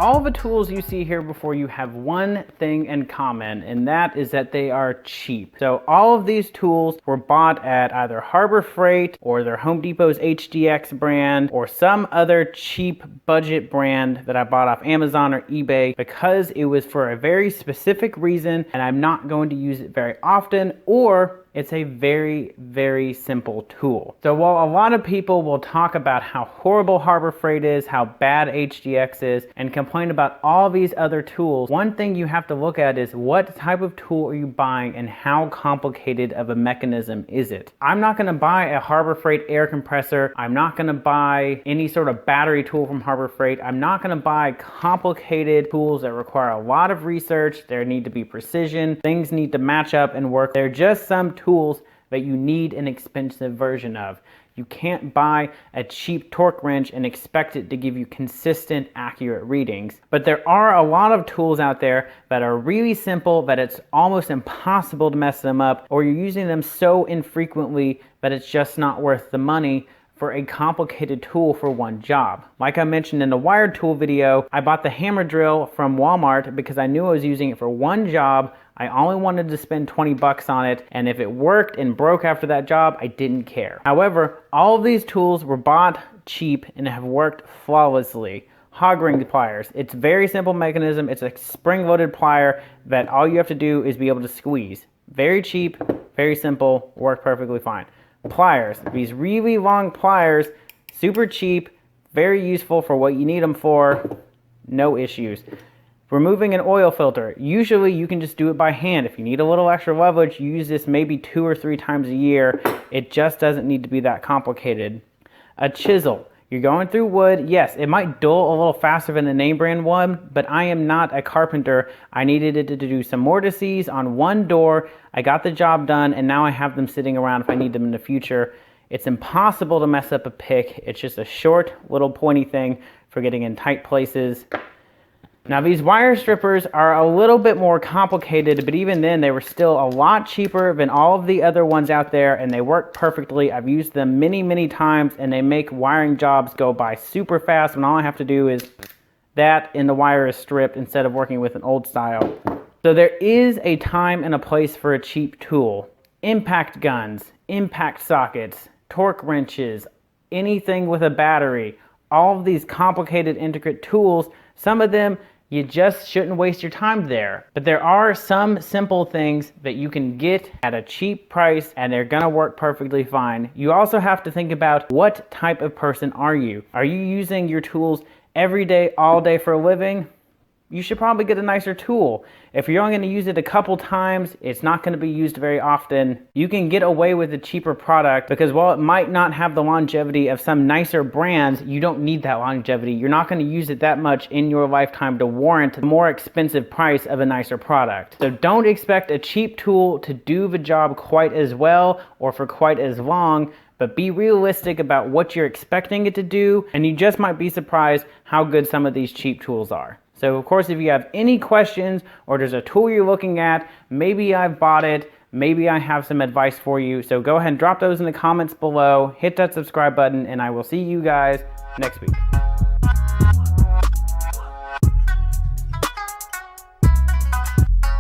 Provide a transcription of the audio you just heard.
All the tools you see here before you have one thing in common, and that is that they are cheap. So all of these tools were bought at either Harbor Freight or their Home Depot's HDX brand or some other cheap budget brand that I bought off Amazon or eBay because it was for a very specific reason and I'm not going to use it very often, or it's a very, very simple tool. So while a lot of people will talk about how horrible Harbor Freight is, how bad HDX is, and complain about all these other tools, one thing you have to look at is what type of tool are you buying and how complicated of a mechanism is it? I'm not gonna buy a Harbor Freight air compressor. I'm not gonna buy any sort of battery tool from Harbor Freight. I'm not gonna buy complicated tools that require a lot of research. There need to be precision. Things need to match up and work. They're just some tools that you need an expensive version of. You can't buy a cheap torque wrench and expect it to give you consistent, accurate readings. But there are a lot of tools out there that are really simple that it's almost impossible to mess them up, or you're using them so infrequently that it's just not worth the money for a complicated tool for one job. Like I mentioned in the wired tool video, I bought the hammer drill from Walmart because I knew I was using it for one job. I only wanted to spend 20 bucks on it, and if it worked and broke after that job, I didn't care. However, all of these tools were bought cheap and have worked flawlessly. Hog ring pliers. It's a very simple mechanism. It's a spring-loaded plier that all you have to do is be able to squeeze. Very cheap, very simple, worked perfectly fine. Pliers, these really long pliers, super cheap, very useful for what you need them for, no issues. Removing an oil filter, usually you can just do it by hand. If you need a little extra leverage, you use this maybe 2 or 3 times a year. It just doesn't need to be that complicated. A chisel. You're going through wood. Yes, it might dull a little faster than the name brand one, but I am not a carpenter. I needed it to do some mortises on one door. I got the job done, and now I have them sitting around if I need them in the future. It's impossible to mess up a pick. It's just a short, little pointy thing for getting in tight places. Now these wire strippers are a little bit more complicated, but even then they were still a lot cheaper than all of the other ones out there, and they work perfectly. I've used them many, many times, and they make wiring jobs go by super fast when all I have to do is that and the wire is stripped instead of working with an old style. So there is a time and a place for a cheap tool. Impact guns, impact sockets, torque wrenches, anything with a battery, all of these complicated intricate tools, some of them you just shouldn't waste your time there. But there are some simple things that you can get at a cheap price and they're gonna work perfectly fine. You also have to think about what type of person are you? Are you using your tools every day, all day for a living? You should probably get a nicer tool. If you're only gonna use it a couple times, it's not gonna be used very often. You can get away with a cheaper product because while it might not have the longevity of some nicer brands, you don't need that longevity. You're not gonna use it that much in your lifetime to warrant the more expensive price of a nicer product. So don't expect a cheap tool to do the job quite as well or for quite as long, but be realistic about what you're expecting it to do, and you just might be surprised how good some of these cheap tools are. So of course, if you have any questions or there's a tool you're looking at, maybe I've bought it, maybe I have some advice for you. So go ahead and drop those in the comments below, hit that subscribe button, and I will see you guys next week.